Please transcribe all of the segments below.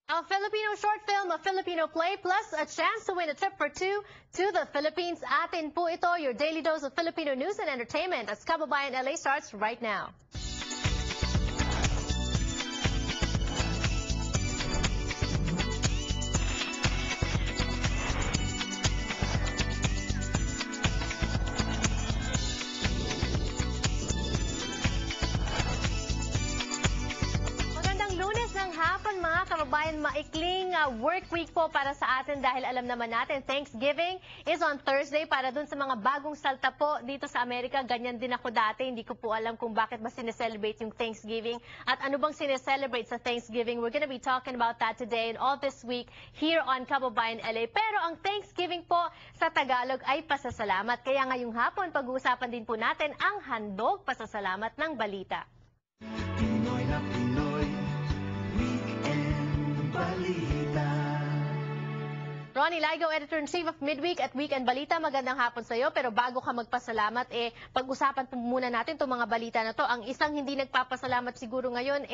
A Filipino short film, a Filipino play, plus a chance to win a trip for two to the Philippines. Atin po ito, your daily dose of Filipino news and entertainment as Kababayan LA starts right now. Hapon mga kababayan, maikling work week po para sa atin dahil alam naman natin Thanksgiving is on Thursday para dun sa mga bagong salta po dito sa Amerika. Ganyan din ako dati, hindi ko po alam kung bakit ba sineselebrate yung Thanksgiving at ano bang sineselebrate sa Thanksgiving. We're gonna be talking about that today and all this week here on Kababayan LA. Pero ang Thanksgiving po sa Tagalog ay pasasalamat. Kaya ngayong hapon pag-uusapan din po natin ang handog pasasalamat ng balita. Pinoy na Pinoy, Weekend Balita. Ronnie Ligo, Editor-in-Chief of Midweek at Weekend Balita. Magandang hapon sa iyo. Pero bago ka magpasalamat, pag-usapan po muna natin itong mga balita na to. Ang isang hindi nagpapasalamat siguro ngayon,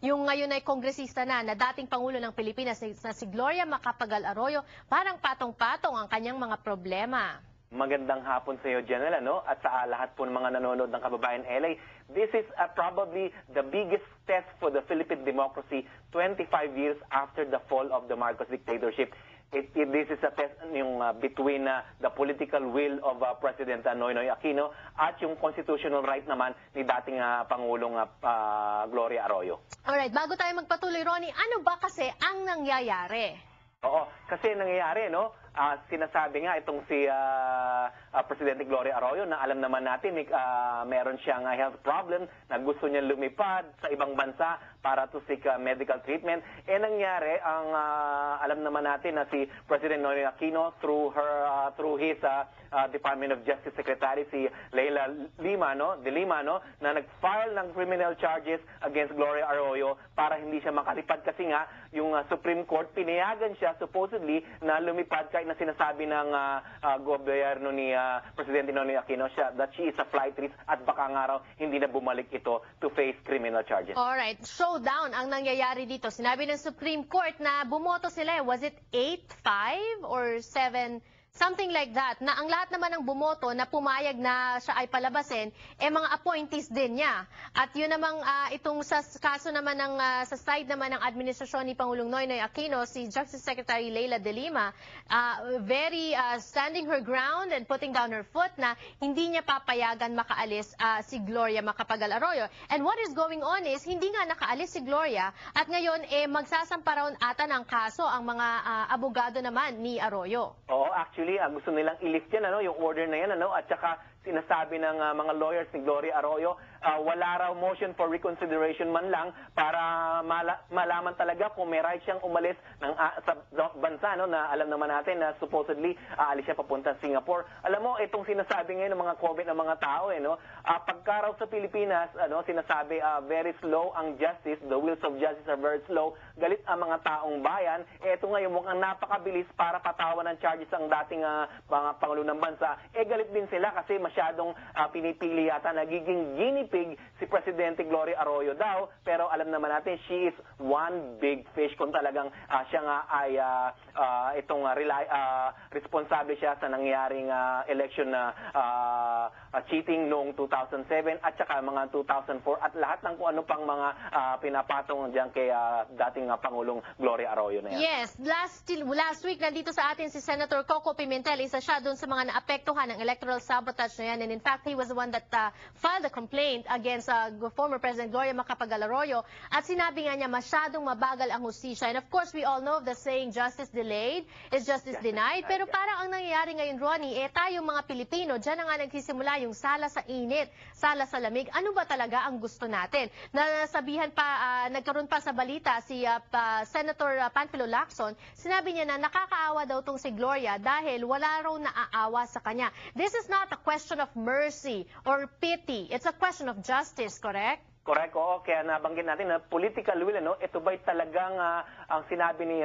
yung ngayon ay kongresista na dating Pangulo ng Pilipinas na si Gloria Macapagal-Arroyo. Parang patong-patong ang kanyang mga problema. Magandang hapon sa iyo, Janela, no? At sa lahat po ng mga nanonood ng Kababayan LA. This is probably the biggest test for the Philippine democracy 25 years after the fall of the Marcos dictatorship. This is a test yung between the political will of President Noynoy Aquino at yung constitutional right naman ni dating Pangulong Gloria Arroyo. Alright, bago tayo magpatuloy, Ronnie, ano ba kasi ang nangyayari? Oo, kasi nangyayari, no? Sinasabi nga itong si Presidente Gloria Arroyo na alam naman natin meron siyang health problem na gusto niya lumipad sa ibang bansa para to seek medical treatment. Nangyari ang alam naman natin na si President Noynoy Aquino through his Department of Justice Secretary si Leila Lima, De Lima, na nag-file ng criminal charges against Gloria Arroyo para hindi siya makalipad kasi nga yung Supreme Court pinayagan siya supposedly na lumipad kahit na sinasabi ng gobyerno ni Presidente Noynoy Aquino that she is a flight risk at baka nga raw hindi na bumalik ito to face criminal charges. Alright, showdown ang nangyayari dito. Sinabi ng Supreme Court na bumoto sila, was it 8-5 or 7? Something like that, na ang lahat naman ng bumoto na pumayag na siya ay palabasin, mga appointees din niya. At yun namang itong sa kaso naman ng sa side naman ng administrasyon ni Pangulong Noynoy Aquino, si Justice Secretary Leila de Lima, very standing her ground and putting down her foot na hindi niya papayagan makaalis si Gloria Macapagal-Arroyo. And what is going on is, hindi nga nakaalis si Gloria at ngayon magsasampa raw ata ng kaso ang mga abogado naman ni Arroyo. Oo, actually, gusto nilang i-lift yan, yung order na yan, at saka sinasabi ng mga lawyers ni Gloria Arroyo, wala raw motion for reconsideration man lang para malaman talaga kung may right siyang umalis sa bansa, na alam naman natin na supposedly aalis siya papunta sa Singapore. Alam mo, itong sinasabi ngayon ng mga comment ng mga tao, pagka raw sa Pilipinas, sinasabi very slow ang justice, the wheels of justice are very slow, galit ang mga taong bayan. Ito ngayon mukhang napakabilis para patawan ng charges ang dating mga Pangulo ng bansa. Galit din sila kasi masyadong pinipili yata, nagiging guinea pig si Presidente Gloria Arroyo daw, pero alam naman natin she is one big fish kung talagang siya nga ay responsable siya sa nangyaring election na cheating noong 2007 at saka mga 2004 at lahat ng kung ano pang mga pinapatong diyan kay dating Pangulong Gloria Arroyo na yan. Yes, last week nandito sa atin si Senator Coco Pimentel, isa siya doon sa mga naapektuhan ng electoral sabotage na yan. And in fact, he was the one that filed a complaint against former President Gloria Macapagal-Arroyo. At sinabi nga niya masyadong mabagal ang hustisya. And of course, we all know the saying, justice delayed is justice denied. Pero parang ang nangyayari ngayon, Ronnie, tayong mga Pilipino, dyan na nga nagsisimula yung sala sa init, sala sa lamig. Ano ba talaga ang gusto natin? Nasabihan pa, nagkaroon pa sa balita si Senator Panfilo Lacson, sinabi niya na nakakaawa daw tong si Gloria dahil wala raw naaawa sa kanya. This is not a question of mercy or pity. It's a question of justice, correct? Correct, oo. Kaya nabanggit natin na political will, ano, ito ba'y talagang ang sinabi ni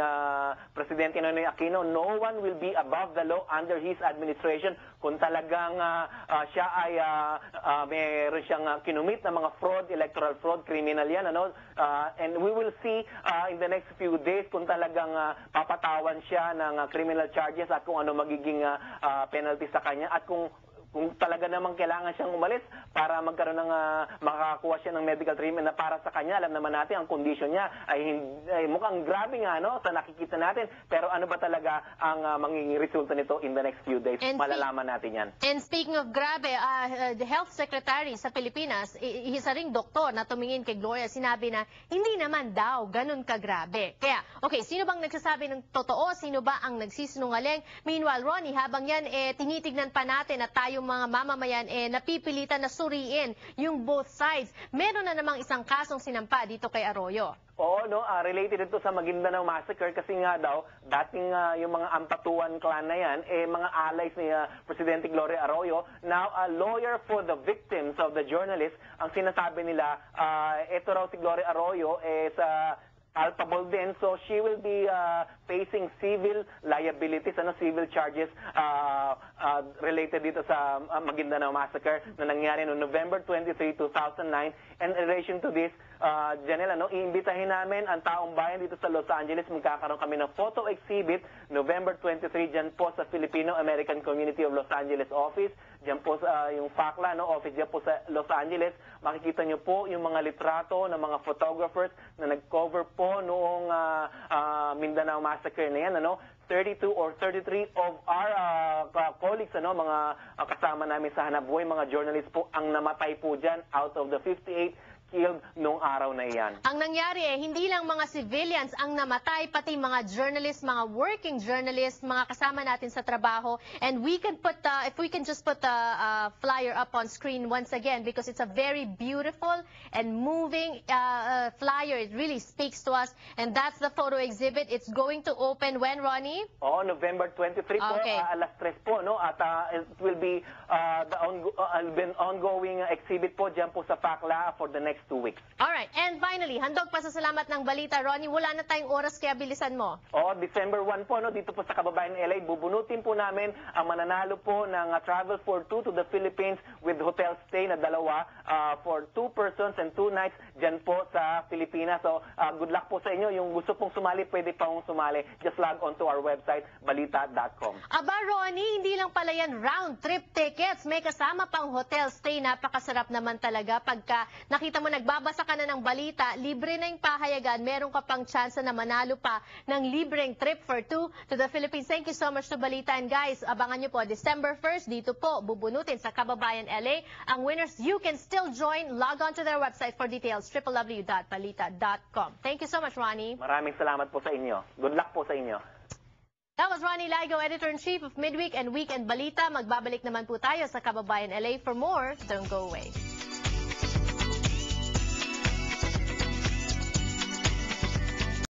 Presidente Noynoy Aquino, no one will be above the law under his administration. Kung talagang siya ay meron siyang kinumit na mga fraud, electoral fraud, criminal yan, ano, and we will see in the next few days kung talagang papatawan siya ng criminal charges at kung ano magiging penalty sa kanya at kung talaga namang kailangan siyang umalis para magkaroon ng makakakuha siya ng medical treatment na para sa kanya. Alam naman natin ang condition niya ay mukhang grabe nga, no, sa nakikita natin. Pero ano ba talaga ang magiging resulta nito in the next few days? And malalaman natin yan. And speaking of grabe, the health secretary sa Pilipinas, isa ring doktor na tumingin kay Gloria, sinabi na hindi naman daw ganun kagrabe. Kaya, okay, sino bang nagsasabi ng totoo? Sino ba ang nagsisinungaling? Meanwhile, Ronnie, habang yan, tinitignan pa natin at tayo mga mamamayan napipilitan na suriin yung both sides. Meron na namang isang kasong sinampa dito kay Arroyo. Oo, no, related ito sa Maguindanao Massacre kasi nga daw, dating yung mga Ampatuan clan na yan, mga allies ni Presidente Gloria Arroyo. Now, a lawyer for the victims of the journalists, ang sinasabi nila, ito raw si Gloria Arroyo sa culpable din, so she will be facing civil liabilities, civil charges related dito sa Maguindanao Massacre na nangyari noong November 23, 2009. And in relation to this, Janelle, iimbitahin namin ang taong bayan dito sa Los Angeles. Magkakaroon kami ng photo exhibit November 23 dyan po sa Filipino-American Community of Los Angeles office. Dyan po sa yung FACLA, office dyan po sa Los Angeles. Makikita nyo po yung mga litrato ng mga photographers na nag-cover po noong Mindanao Massacre na yan, 32 or 33 of our colleagues, mga kasama namin sa hanapbuhay, mga journalists po ang namatay po dyan out of the 58 killed noong araw na iyan. Ang nangyari hindi lang mga civilians ang namatay, pati mga journalists, mga working journalists, mga kasama natin sa trabaho. And we can put, if we can just put the flyer up on screen once again, because it's a very beautiful and moving flyer. It really speaks to us. And that's the photo exhibit. It's going to open when, Ronnie? Oo, November 23 po, Okay. alas 3 po, at it will be the ongoing exhibit po dyan po sa FACLA for the next 2 weeks. Alright, and finally, handog pa sa salamat ng balita, Ronnie. Wala na tayong oras, kaya bilisan mo. December 1 po, dito po sa kababayan ng LA, bubunutin po namin ang mananalo po ng travel for 2 to the Philippines with hotel stay na 2 for 2 persons and 2 nights dyan po sa Pilipinas. So, good luck po sa inyo. Yung gusto pong sumali, pwede pong sumali. Just log on to our website, balita.com. Aba, Ronnie, hindi lang pala yan round trip tickets. May kasama pang hotel stay. Napakasarap naman talaga. Pagka nakita mo nagbabasa ka na ng balita, libre na yung pahayagan, meron ka pang chance na manalo pa ng libreng trip for 2 to the Philippines. Thank you so much to Balita. And guys, abangan nyo po, December 1st, dito po, bubunutin sa Kababayan LA. Ang winners, you can still join. Log on to their website for details, www.balita.com. Thank you so much, Ronnie. Maraming salamat po sa inyo. Good luck po sa inyo. That was Ronnie Ligo, Editor-in-Chief of Midweek and Weekend Balita. Magbabalik naman po tayo sa Kababayan LA. For more, don't go away.